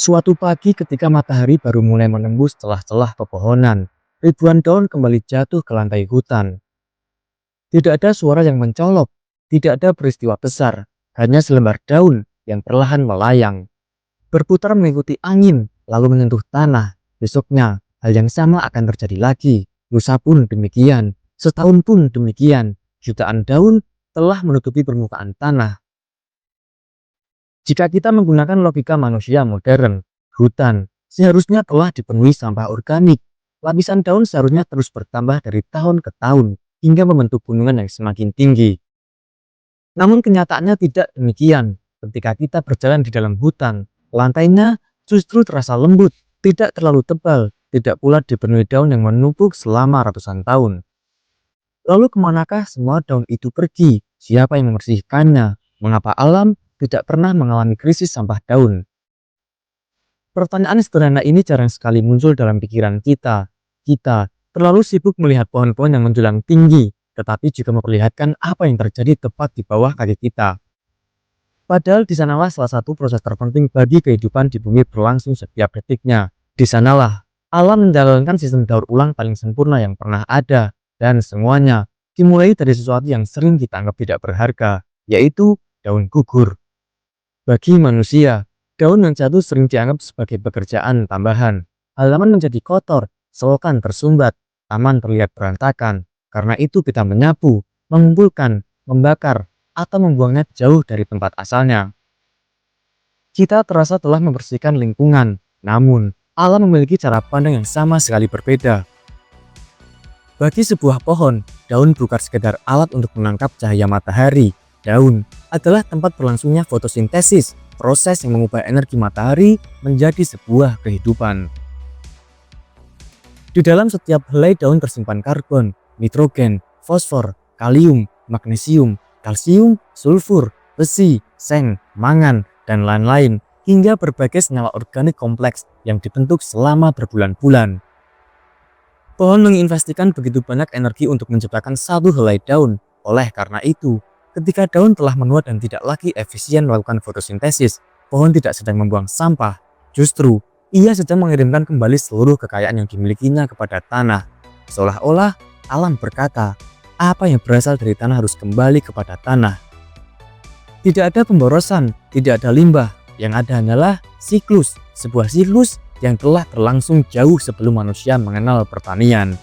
Suatu pagi ketika matahari baru mulai menembus celah-celah pepohonan, ribuan daun kembali jatuh ke lantai hutan. Tidak ada suara yang mencolok, tidak ada peristiwa besar, hanya selembar daun yang perlahan melayang, berputar mengikuti angin, lalu menyentuh tanah. Besoknya, hal yang sama akan terjadi lagi. Lusa pun demikian, setahun pun demikian. Jutaan daun telah menutupi permukaan tanah. Jika kita menggunakan logika manusia modern, hutan seharusnya telah dipenuhi sampah organik. Lapisan daun seharusnya terus bertambah dari tahun ke tahun hingga membentuk gunungan yang semakin tinggi. Namun kenyataannya tidak demikian. Ketika kita berjalan di dalam hutan, lantainya justru terasa lembut, tidak terlalu tebal, tidak pula dipenuhi daun yang menumpuk selama ratusan tahun. Lalu kemanakah semua daun itu pergi? Siapa yang membersihkannya? Mengapa alam tidak pernah mengalami krisis sampah daun? Pertanyaan sederhana ini jarang sekali muncul dalam pikiran kita. Kita terlalu sibuk melihat pohon-pohon yang menjulang tinggi, tetapi juga memperlihatkan apa yang terjadi tepat di bawah kaki kita. Padahal di sanalah salah satu proses terpenting bagi kehidupan di bumi berlangsung setiap detiknya. Di sanalah alam menjalankan sistem daur ulang paling sempurna yang pernah ada, dan semuanya dimulai dari sesuatu yang sering kita anggap tidak berharga, yaitu daun gugur. Bagi manusia, daun yang jatuh sering dianggap sebagai pekerjaan tambahan. Halaman menjadi kotor, selokan tersumbat, taman terlihat berantakan. Karena itu kita menyapu, mengumpulkan, membakar, atau membuangnya jauh dari tempat asalnya. Kita terasa telah membersihkan lingkungan, namun alam memiliki cara pandang yang sama sekali berbeda. Bagi sebuah pohon, daun bukan sekedar alat untuk menangkap cahaya matahari. Daun adalah tempat berlangsungnya fotosintesis, proses yang mengubah energi matahari menjadi sebuah kehidupan. Di dalam setiap helai daun tersimpan karbon, nitrogen, fosfor, kalium, magnesium, kalsium, sulfur, besi, seng, mangan, dan lain-lain, hingga berbagai senyawa organik kompleks yang dibentuk selama berbulan-bulan. Pohon menginvestasikan begitu banyak energi untuk menciptakan satu helai daun. Oleh karena itu, ketika daun telah menua dan tidak lagi efisien melakukan fotosintesis, pohon tidak sedang membuang sampah. Justru, ia sedang mengirimkan kembali seluruh kekayaan yang dimilikinya kepada tanah. Seolah-olah alam berkata, apa yang berasal dari tanah harus kembali kepada tanah. Tidak ada pemborosan, tidak ada limbah. Yang ada hanyalah siklus, sebuah siklus yang telah berlangsung jauh sebelum manusia mengenal pertanian.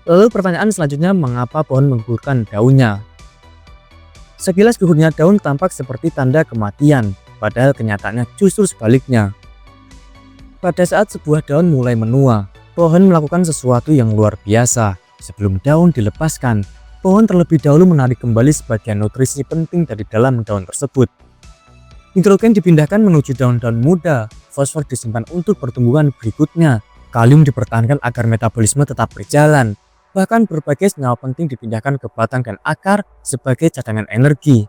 Lalu pertanyaan selanjutnya, mengapa pohon menggugurkan daunnya? Sekilas gugurnya daun tampak seperti tanda kematian, padahal kenyataannya justru sebaliknya. Pada saat sebuah daun mulai menua, pohon melakukan sesuatu yang luar biasa. Sebelum daun dilepaskan, pohon terlebih dahulu menarik kembali sebagian nutrisi penting dari dalam daun tersebut. Nitrogen dipindahkan menuju daun-daun muda, fosfor disimpan untuk pertumbuhan berikutnya, kalium dipertahankan agar metabolisme tetap berjalan, bahkan berbagai senyawa penting dipindahkan ke batang dan akar sebagai cadangan energi.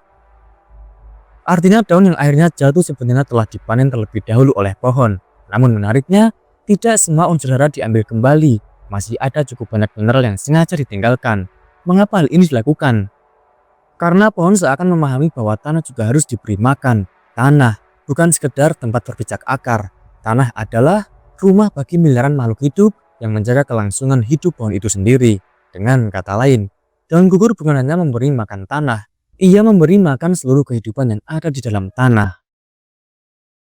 Artinya daun yang akhirnya jatuh sebenarnya telah dipanen terlebih dahulu oleh pohon. Namun menariknya, tidak semua unsur hara diambil kembali, masih ada cukup banyak mineral yang sengaja ditinggalkan. Mengapa hal ini dilakukan? Karena pohon seakan memahami bahwa tanah juga harus diberi makan. Tanah bukan sekedar tempat berpijak akar. Tanah adalah rumah bagi miliaran makhluk hidup yang menjaga kelangsungan hidup pohon itu sendiri. Dengan kata lain, daun gugur bukan hanya memberi makan tanah, ia memberi makan seluruh kehidupan yang ada di dalam tanah.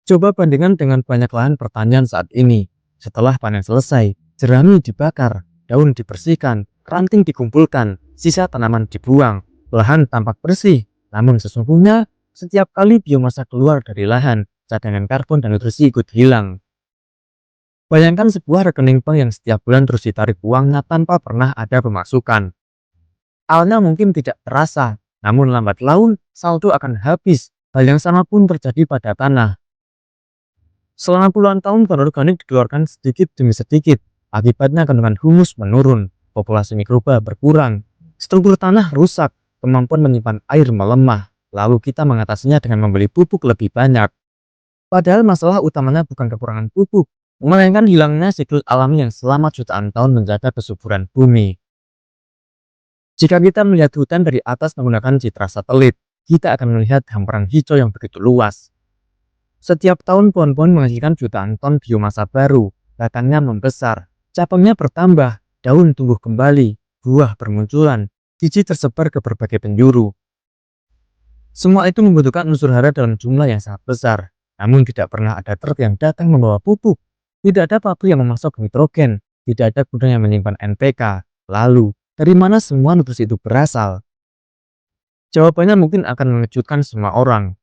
Coba bandingkan dengan banyak lahan pertanian saat ini. Setelah panen selesai, jerami dibakar, daun dibersihkan, ranting dikumpulkan, sisa tanaman dibuang. Lahan tampak bersih, namun sesungguhnya setiap kali biomasa keluar dari lahan, cadangan karbon dan nutrisi ikut hilang. Bayangkan sebuah rekening bank yang setiap bulan terus ditarik uangnya tanpa pernah ada pemasukan. Awalnya mungkin tidak terasa, namun lambat laun saldo akan habis. Hal yang sama pun terjadi pada tanah. Selama puluhan tahun bahan organik dikeluarkan sedikit demi sedikit. Akibatnya kandungan humus menurun, populasi mikroba berkurang, struktur tanah rusak, kemampuan menyimpan air melemah. Lalu kita mengatasinya dengan membeli pupuk lebih banyak. Padahal masalah utamanya bukan kekurangan pupuk, melainkan hilangnya siklus alami yang selama jutaan tahun menjaga kesuburan bumi. Jika kita melihat hutan dari atas menggunakan citra satelit, kita akan melihat hamparan hijau yang begitu luas. Setiap tahun pohon-pohon menghasilkan jutaan ton biomasa baru, batangnya membesar, cabangnya bertambah, daun tumbuh kembali, buah bermunculan, biji tersebar ke berbagai penjuru. Semua itu membutuhkan unsur hara dalam jumlah yang sangat besar, namun tidak pernah ada truk yang datang membawa pupuk, tidak ada pabrik yang memasok nitrogen, tidak ada gudang yang menyimpan NPK. Lalu, dari mana semua nutrisi itu berasal? Jawabannya mungkin akan mengejutkan semua orang.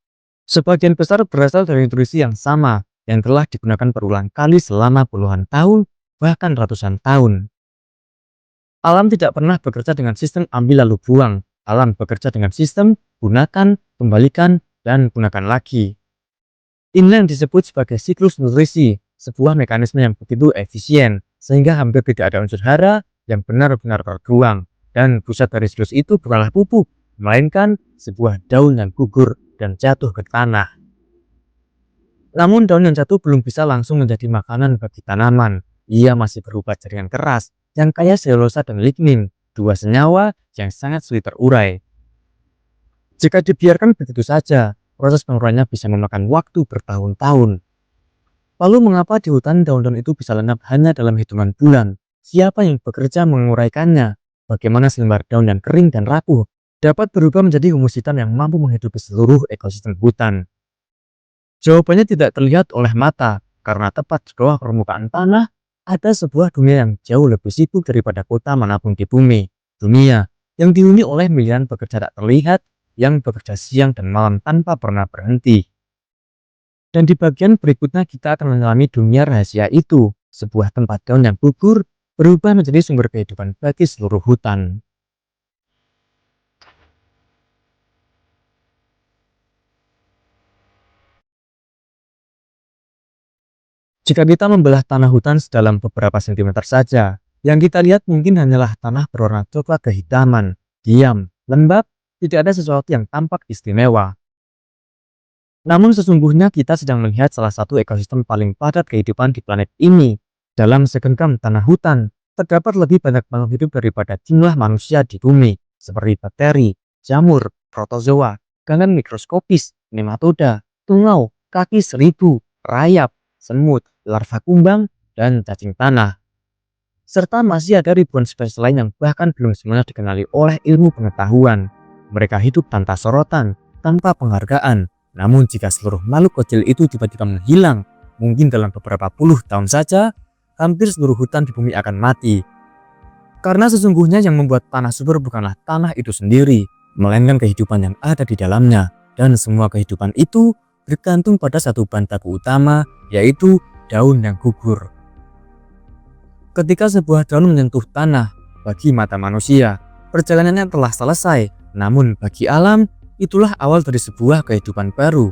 Sebagian besar berasal dari nutrisi yang sama, yang telah digunakan berulang kali selama puluhan tahun, bahkan ratusan tahun. Alam tidak pernah bekerja dengan sistem ambil lalu buang. Alam bekerja dengan sistem gunakan, kembalikan, dan gunakan lagi. Inilah yang disebut sebagai siklus nutrisi, sebuah mekanisme yang begitu efisien, sehingga hampir tidak ada unsur hara yang benar-benar terbuang. Dan pusat dari siklus itu bukanlah pupuk, melainkan sebuah daun yang gugur dan jatuh ke tanah. Namun daun yang jatuh belum bisa langsung menjadi makanan bagi tanaman. Ia masih berupa jaringan keras yang kaya selulosa dan lignin, dua senyawa yang sangat sulit terurai. Jika dibiarkan begitu saja, proses penguraiannya bisa memakan waktu bertahun-tahun. Lalu mengapa di hutan daun-daun itu bisa lenyap hanya dalam hitungan bulan? Siapa yang bekerja menguraikannya? Bagaimana selembar daun yang kering dan rapuh dapat berubah menjadi humus hitam yang mampu menghidupi seluruh ekosistem hutan? Jawabannya tidak terlihat oleh mata, karena tepat di bawah permukaan tanah ada sebuah dunia yang jauh lebih sibuk daripada kota manapun di bumi. Dunia yang dihuni oleh miliaran pekerja tak terlihat, yang bekerja siang dan malam tanpa pernah berhenti. Dan di bagian berikutnya kita akan mengalami dunia rahasia itu, sebuah tempat daun yang gugur berubah menjadi sumber kehidupan bagi seluruh hutan. Jika kita membelah tanah hutan sedalam beberapa sentimeter saja, yang kita lihat mungkin hanyalah tanah berwarna coklat kehitaman, diam, lembab, tidak ada sesuatu yang tampak istimewa. Namun sesungguhnya kita sedang melihat salah satu ekosistem paling padat kehidupan di planet ini. Dalam segenggam tanah hutan, terdapat lebih banyak makhluk hidup daripada jumlah manusia di bumi, seperti bakteri, jamur, protozoa, ganggan mikroskopis, nematoda, tungau, kaki seribu, rayap, semut, larva kumbang, dan cacing tanah. Serta masih ada ribuan spesies lain yang bahkan belum semuanya dikenali oleh ilmu pengetahuan. Mereka hidup tanpa sorotan, tanpa penghargaan. Namun jika seluruh makhluk kecil itu tiba-tiba menghilang, mungkin dalam beberapa puluh tahun saja, hampir seluruh hutan di bumi akan mati. Karena sesungguhnya yang membuat tanah subur bukanlah tanah itu sendiri, melainkan kehidupan yang ada di dalamnya. Dan semua kehidupan itu bergantung pada satu bahan baku utama, yaitu daun yang gugur. Ketika sebuah daun menyentuh tanah, bagi mata manusia, perjalanannya telah selesai. Namun bagi alam, itulah awal dari sebuah kehidupan baru.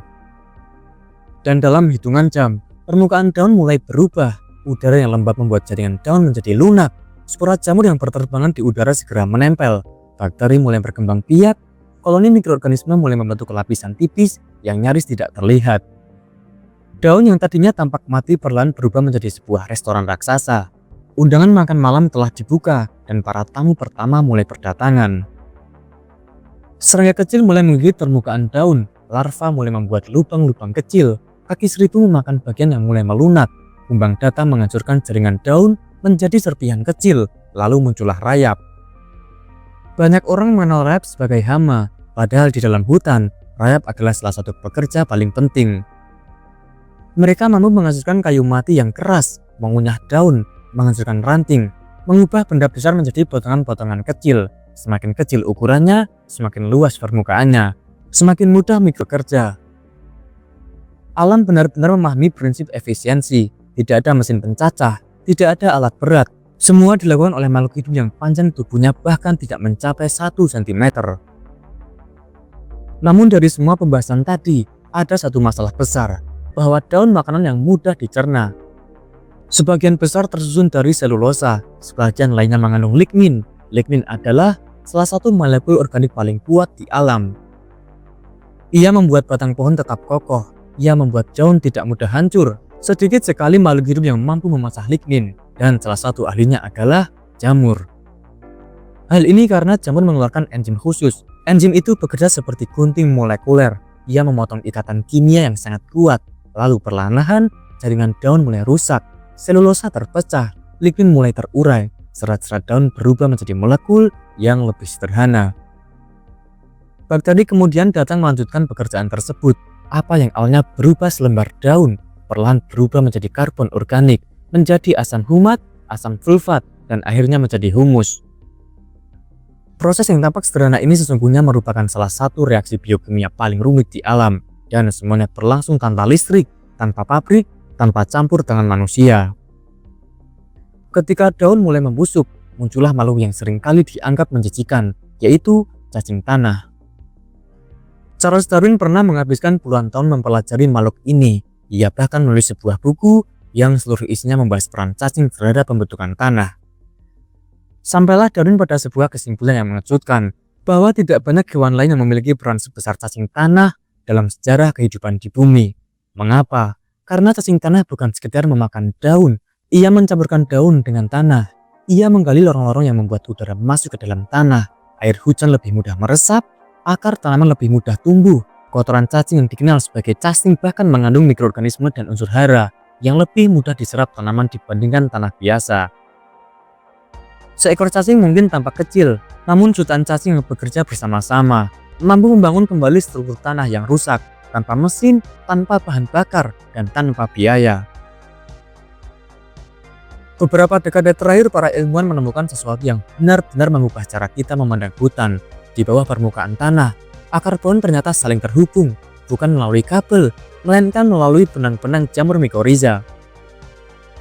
Dan dalam hitungan jam, permukaan daun mulai berubah. Udara yang lembab membuat jaringan daun menjadi lunak. Spora jamur yang berterbangan di udara segera menempel. Bakteri mulai berkembang biak. Koloni mikroorganisme mulai membentuk lapisan tipis yang nyaris tidak terlihat. Daun yang tadinya tampak mati perlahan berubah menjadi sebuah restoran raksasa. Undangan makan malam telah dibuka dan para tamu pertama mulai berdatangan. Serangga kecil mulai menggigit permukaan daun, larva mulai membuat lubang-lubang kecil, kaki seribu memakan bagian yang mulai melunak, kumbang datang menghancurkan jaringan daun menjadi serpihan kecil, lalu muncullah rayap. Banyak orang mengenal rayap sebagai hama, padahal di dalam hutan, rayap adalah salah satu pekerja paling penting. Mereka mampu menghasilkan kayu mati yang keras, mengunyah daun, menghancurkan ranting, mengubah benda besar menjadi potongan-potongan kecil. Semakin kecil ukurannya, semakin luas permukaannya, semakin mudah bekerja. Alam benar-benar memahami prinsip efisiensi. Tidak ada mesin pencacah, tidak ada alat berat. Semua dilakukan oleh makhluk hidup yang panjang tubuhnya bahkan tidak mencapai 1 cm. Namun dari semua pembahasan tadi, ada satu masalah besar, bahwa daun makanan yang mudah dicerna. Sebagian besar tersusun dari selulosa, sebagian lainnya mengandung lignin. Lignin adalah salah satu molekul organik paling kuat di alam. Ia membuat batang pohon tetap kokoh, ia membuat daun tidak mudah hancur. Sedikit sekali makhluk hidup yang mampu memasah lignin, dan salah satu ahlinya adalah jamur. Hal ini karena jamur mengeluarkan enzim khusus. Enzim itu bekerja seperti gunting molekuler. Ia memotong ikatan kimia yang sangat kuat, Lalu perlahan-lahan jaringan daun mulai rusak, selulosa terpecah, lignin mulai terurai, serat-serat daun berubah menjadi molekul yang lebih sederhana. Bakteri kemudian datang melanjutkan pekerjaan tersebut. Apa yang awalnya berubah selembar daun, perlahan berubah menjadi karbon organik, menjadi asam humat, asam sulfat, dan akhirnya menjadi humus. Proses yang tampak sederhana ini sesungguhnya merupakan salah satu reaksi biokimia paling rumit di alam, dan semuanya berlangsung tanpa listrik, tanpa pabrik, tanpa campur tangan manusia. Ketika daun mulai membusuk, muncullah makhluk yang seringkali dianggap menjijikan, yaitu cacing tanah. Charles Darwin pernah menghabiskan puluhan tahun mempelajari makhluk ini. Ia bahkan menulis sebuah buku yang seluruh isinya membahas peran cacing terhadap pembentukan tanah. Sampailah Darwin pada sebuah kesimpulan yang mengejutkan, bahwa tidak banyak hewan lain yang memiliki peran sebesar cacing tanah dalam sejarah kehidupan di bumi. Mengapa? Karena cacing tanah bukan sekedar memakan daun, ia mencampurkan daun dengan tanah. Ia menggali lorong-lorong yang membuat udara masuk ke dalam tanah, air hujan lebih mudah meresap, akar tanaman lebih mudah tumbuh. Kotoran cacing yang dikenal sebagai cacing bahkan mengandung mikroorganisme dan unsur hara yang lebih mudah diserap tanaman dibandingkan tanah biasa. Seekor cacing mungkin tampak kecil, namun jutaan cacing yang bekerja bersama-sama mampu membangun kembali struktur tanah yang rusak tanpa mesin, tanpa bahan bakar, dan tanpa biaya. Beberapa dekade terakhir, para ilmuwan menemukan sesuatu yang benar-benar mengubah cara kita memandang hutan. Di bawah permukaan tanah, akar pohon ternyata saling terhubung, bukan melalui kabel, melainkan melalui benang-benang jamur mikoriza.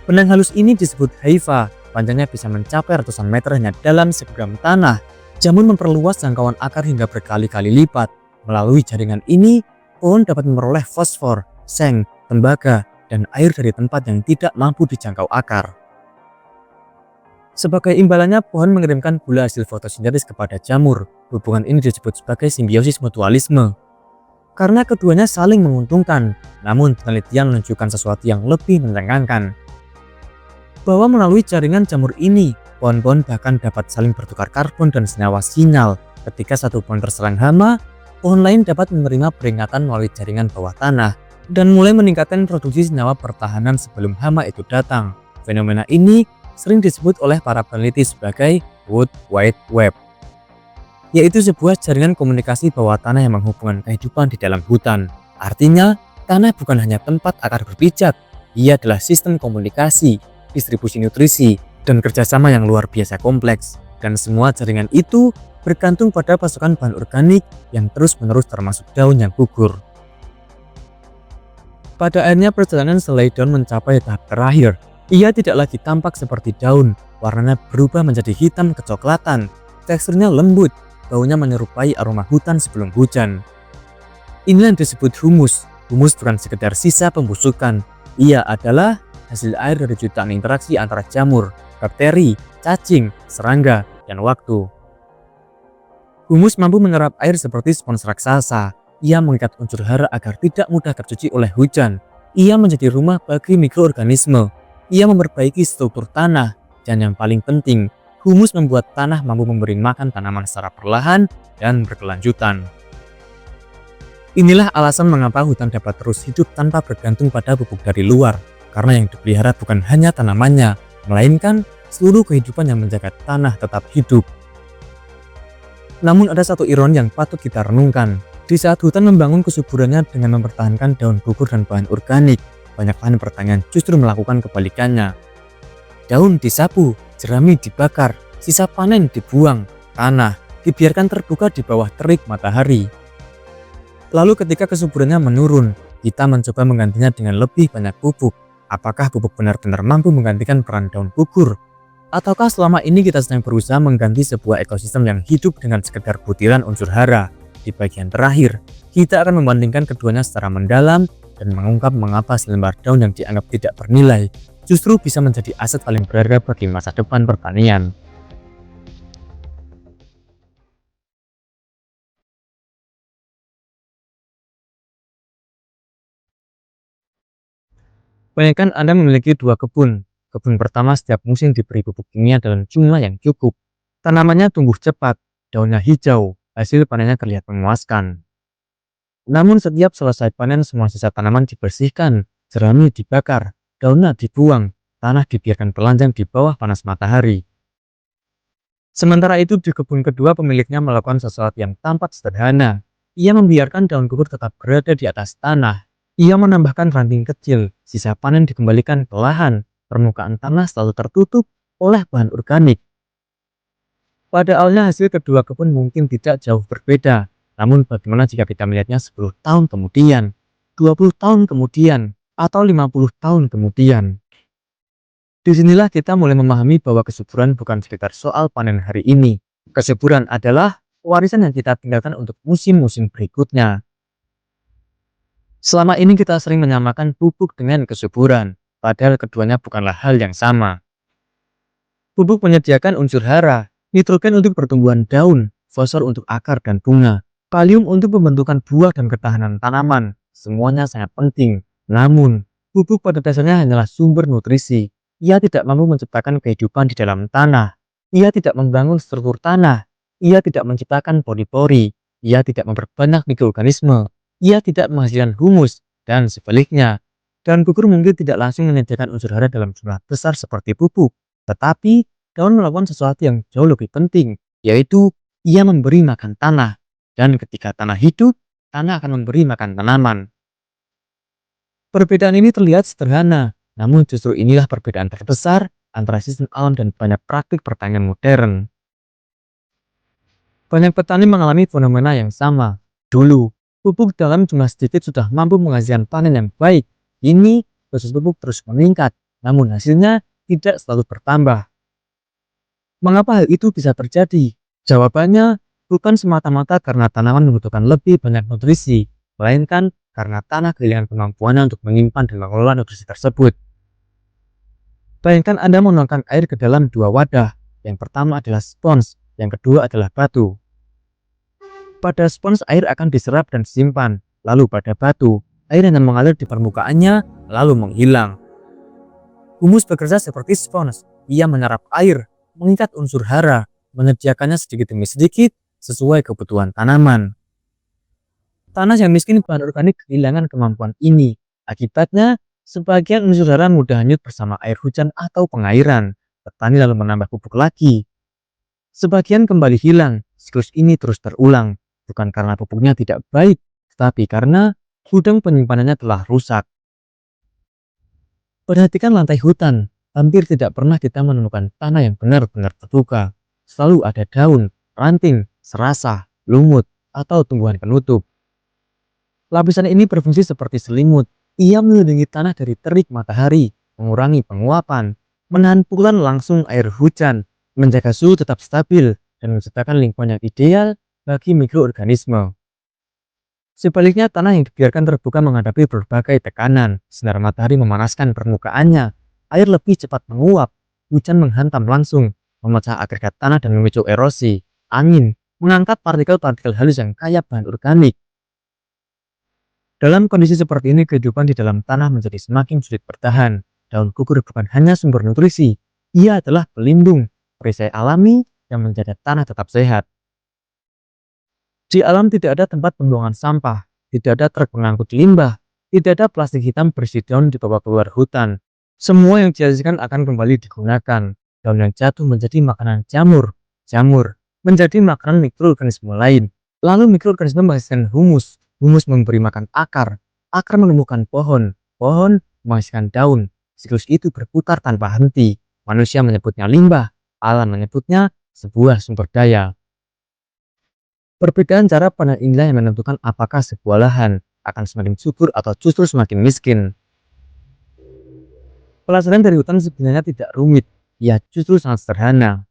Benang halus ini disebut haifa, panjangnya bisa mencapai ratusan meter hanya dalam segenggam tanah. Jamur memperluas jangkauan akar hingga berkali-kali lipat. Melalui jaringan ini, pohon dapat memperoleh fosfor, seng, tembaga, dan air dari tempat yang tidak mampu dijangkau akar. Sebagai imbalannya, pohon mengirimkan gula hasil fotosintesis kepada jamur. Hubungan ini disebut sebagai simbiosis mutualisme. Karena keduanya saling menguntungkan, namun penelitian menunjukkan sesuatu yang lebih mencengangkan. Bahwa melalui jaringan jamur ini, pohon-pohon bahkan dapat saling bertukar karbon dan senyawa sinyal. Ketika satu pohon terserang hama, pohon lain dapat menerima peringatan melalui jaringan bawah tanah dan mulai meningkatkan produksi senyawa pertahanan sebelum hama itu datang. Fenomena ini sering disebut oleh para peneliti sebagai Wood Wide Web, yaitu sebuah jaringan komunikasi bawah tanah yang menghubungkan kehidupan di dalam hutan. Artinya, tanah bukan hanya tempat akar berpijak, ia adalah sistem komunikasi, distribusi nutrisi, dan kerjasama yang luar biasa kompleks. Dan semua jaringan itu bergantung pada pasokan bahan organik yang terus-menerus termasuk daun yang gugur. Pada akhirnya perjalanan selai daun mencapai tahap terakhir. Ia tidak lagi tampak seperti daun, warnanya berubah menjadi hitam kecoklatan, teksturnya lembut, baunya menyerupai aroma hutan sebelum hujan. Inilah yang disebut humus. Humus bukan sekedar sisa pembusukan, ia adalah hasil air dari jutaan interaksi antara jamur, bakteri, cacing, serangga, dan waktu. Humus mampu menyerap air seperti spons raksasa. Ia mengikat unsur hara agar tidak mudah tercuci oleh hujan. Ia menjadi rumah bagi mikroorganisme. Ia memperbaiki struktur tanah, dan yang paling penting, humus membuat tanah mampu memberi makan tanaman secara perlahan dan berkelanjutan. Inilah alasan mengapa hutan dapat terus hidup tanpa bergantung pada pupuk dari luar, karena yang dipelihara bukan hanya tanamannya, melainkan seluruh kehidupan yang menjaga tanah tetap hidup. Namun ada satu ironi yang patut kita renungkan. Di saat hutan membangun kesuburannya dengan mempertahankan daun gugur dan bahan organik, banyak lahan pertanian justru melakukan kebalikannya. Daun disapu, jerami dibakar, sisa panen dibuang, tanah dibiarkan terbuka di bawah terik matahari. Lalu ketika kesuburannya menurun, kita mencoba menggantinya dengan lebih banyak pupuk. Apakah pupuk benar-benar mampu menggantikan peran daun gugur? Ataukah selama ini kita sedang berusaha mengganti sebuah ekosistem yang hidup dengan sekedar butiran unsur hara? Di bagian terakhir, kita akan membandingkan keduanya secara mendalam dan mengungkap mengapa selembar daun yang dianggap tidak bernilai justru bisa menjadi aset paling berharga bagi masa depan pertanian. Bayangkan Anda memiliki dua kebun. Kebun pertama setiap musim diberi pupuk kimia dalam jumlah yang cukup. Tanamannya tumbuh cepat, daunnya hijau, hasil panennya terlihat memuaskan. Namun setiap selesai panen semua sisa tanaman dibersihkan, jerami dibakar, daunnya dibuang, tanah dibiarkan telanjang di bawah panas matahari. Sementara itu di kebun kedua pemiliknya melakukan sesuatu yang tampak sederhana. Ia membiarkan daun gugur tetap berada di atas tanah. Ia menambahkan ranting kecil, sisa panen dikembalikan ke lahan, permukaan tanah selalu tertutup oleh bahan organik. Pada awalnya hasil kedua kebun mungkin tidak jauh berbeda. Namun bagaimana jika kita melihatnya 10 tahun kemudian, 20 tahun kemudian, atau 50 tahun kemudian? Disinilah kita mulai memahami bahwa kesuburan bukan sekedar soal panen hari ini. Kesuburan adalah warisan yang kita tinggalkan untuk musim-musim berikutnya. Selama ini kita sering menyamakan pupuk dengan kesuburan, padahal keduanya bukanlah hal yang sama. Pupuk menyediakan unsur hara, nitrogen untuk pertumbuhan daun, fosfor untuk akar dan bunga, kalium untuk pembentukan buah dan ketahanan tanaman. Semuanya sangat penting. Namun, pupuk pada dasarnya hanyalah sumber nutrisi. Ia tidak mampu menciptakan kehidupan di dalam tanah. Ia tidak membangun struktur tanah. Ia tidak menciptakan pori-pori. Ia tidak memperbanyak mikroorganisme. Ia tidak menghasilkan humus, dan sebaliknya. Daun gugur mungkin tidak langsung menyediakan unsur hara dalam jumlah besar seperti pupuk. Tetapi, daun melakukan sesuatu yang jauh lebih penting, yaitu ia memberi makan tanah. Dan ketika tanah hidup, tanah akan memberi makan tanaman. Perbedaan ini terlihat sederhana, namun justru inilah perbedaan terbesar antara sistem alam dan banyak praktik pertanian modern. Banyak petani mengalami fenomena yang sama. Dulu, pupuk dalam jumlah sedikit sudah mampu menghasilkan panen yang baik. Kini, dosis pupuk terus meningkat, namun hasilnya tidak selalu bertambah. Mengapa hal itu bisa terjadi? Jawabannya bukan semata-mata karena tanaman membutuhkan lebih banyak nutrisi, melainkan karena tanah kehilangan kemampuannya untuk menyimpan dan mengelola nutrisi tersebut. Bayangkan Anda menuangkan air ke dalam dua wadah. Yang pertama adalah spons, yang kedua adalah batu. Pada spons air akan diserap dan disimpan, lalu pada batu, air hanya mengalir di permukaannya, lalu menghilang. Humus bekerja seperti spons, ia menyerap air, mengikat unsur hara, menyediakannya sedikit demi sedikit sesuai kebutuhan tanaman. Tanah yang miskin bahan organik kehilangan kemampuan ini. Akibatnya, sebagian unsur hara mudah hanyut bersama air hujan atau pengairan. Petani lalu menambah pupuk lagi. Sebagian kembali hilang. Siklus ini terus terulang. Bukan karena pupuknya tidak baik, tetapi karena gudang penyimpanannya telah rusak. Perhatikan lantai hutan. Hampir tidak pernah kita menemukan tanah yang benar-benar terbuka. Selalu ada daun, ranting, serasah, lumut, atau tumbuhan penutup. Lapisan ini berfungsi seperti selimut. Ia melindungi tanah dari terik matahari, mengurangi penguapan, menahan pukulan langsung air hujan, menjaga suhu tetap stabil, dan menciptakan lingkungan yang ideal bagi mikroorganisme. Sebaliknya, tanah yang dibiarkan terbuka menghadapi berbagai tekanan. Sinar matahari memanaskan permukaannya, air lebih cepat menguap, hujan menghantam langsung, memecah agregat tanah dan memicu erosi. Angin mengangkat partikel-partikel halus yang kaya bahan organik. Dalam kondisi seperti ini, kehidupan di dalam tanah menjadi semakin sulit bertahan. Daun gugur bukan hanya sumber nutrisi, ia adalah pelindung, perisai alami yang menjaga tanah tetap sehat. Di alam tidak ada tempat pembuangan sampah, tidak ada truk pengangkut limbah, tidak ada plastik hitam berisi daun dibawa keluar hutan. Semua yang dihasilkan akan kembali digunakan. Daun yang jatuh menjadi makanan jamur, jamur menjadi makanan mikroorganisme lain. Lalu mikroorganisme menghasilkan humus. Humus memberi makan akar, akar menumbuhkan pohon, pohon menghasilkan daun. Siklus itu berputar tanpa henti. Manusia menyebutnya limbah, alam menyebutnya sebuah sumber daya. Perbedaan cara pandang inilah yang menentukan apakah sebuah lahan akan semakin subur atau justru semakin miskin. Pelestarian dari hutan sebenarnya tidak rumit, ia justru sangat sederhana.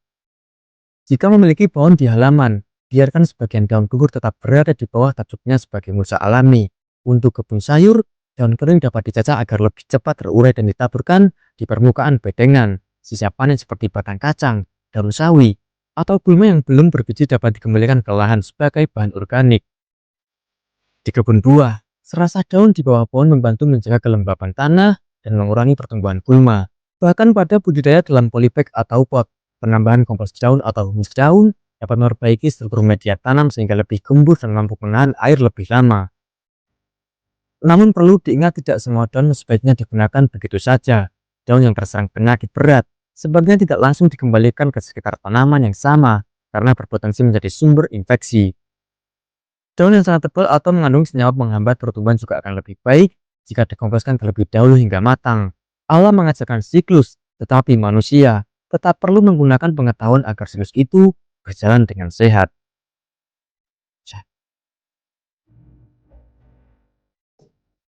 Jika memiliki pohon di halaman, biarkan sebagian daun gugur tetap berada di bawah takutnya sebagai musa alami. Untuk kebun sayur, daun kering dapat dicacah agar lebih cepat terurai dan ditaburkan di permukaan bedengan. Sisa panen seperti batang kacang, daun sawi, atau gulma yang belum berbiji dapat dikembalikan ke lahan sebagai bahan organik. Di kebun buah, serasa daun di bawah pohon membantu menjaga kelembapan tanah dan mengurangi pertumbuhan gulma. Bahkan pada budidaya dalam polybag atau pot, penambahan kompos daun atau humus daun dapat memperbaiki struktur media tanam sehingga lebih gembur dan mampu menahan air lebih lama. Namun perlu diingat, tidak semua daun sebaiknya digunakan begitu saja. Daun yang terserang penyakit berat sebaiknya tidak langsung dikembalikan ke sekitar tanaman yang sama karena berpotensi menjadi sumber infeksi. Daun yang sangat tebal atau mengandung senyawa penghambat pertumbuhan juga akan lebih baik jika dikomposkan terlebih dahulu hingga matang. Allah mengajarkan siklus, tetapi manusia tetap perlu menggunakan pengetahuan agar siklus itu berjalan dengan sehat.